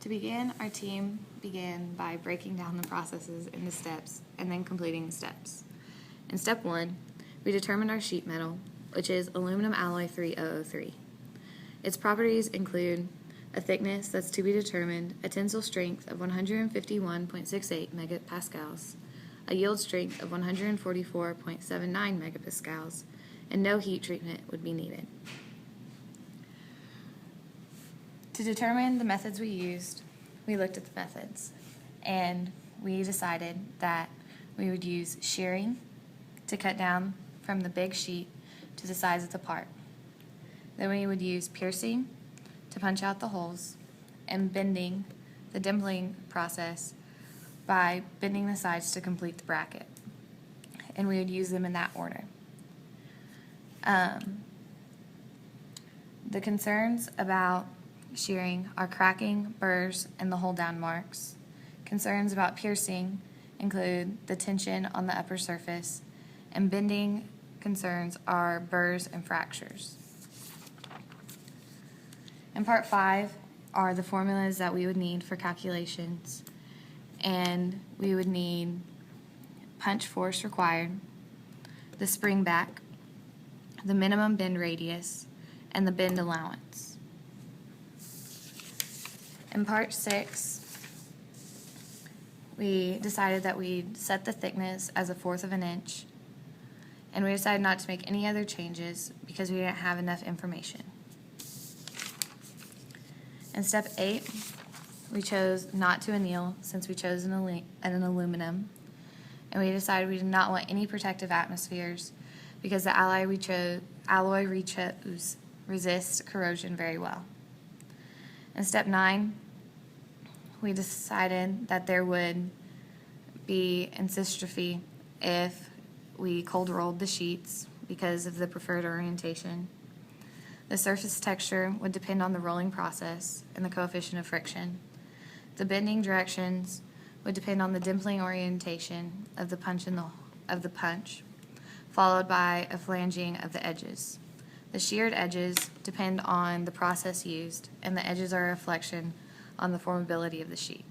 To begin, our team began by breaking down the processes into steps and then completing the steps. In step 1, we determined our sheet metal, which is aluminum alloy 3003. Its properties include a thickness that's to be determined, a tensile strength of 151.68 megapascals, a yield strength of 144.79 megapascals, and no heat treatment would be needed. To determine the methods we used, we looked at the methods, and we decided that we would use shearing to cut down from the big sheet to the size of the part. Then we would use piercing to punch out the holes, and bending, the dimpling process, by bending the sides to complete the bracket. And we would use them in that order. The concerns about shearing are cracking, burrs, and the hole down marks. Concerns about piercing include the tension on the upper surface, and bending concerns are burrs and fractures. In part 5 are the formulas that we would need for calculations, and we would need punch force required, the spring back, the minimum bend radius, and the bend allowance. In part 6, we decided that we'd set the thickness as 1/4 of an inch, and we decided not to make any other changes because we didn't have enough information. In step 8, we chose not to anneal since we chose an aluminum, and we decided we did not want any protective atmospheres because the alloy we chose resists corrosion very well. In step 9, we decided that there would be anisotropy if we cold rolled the sheets because of the preferred orientation. The surface texture would depend on the rolling process and the coefficient of friction. The bending directions would depend on the dimpling orientation of the punch, followed by a flanging of the edges. The sheared edges depend on the process used, and the edges are a reflection on the formability of the sheet.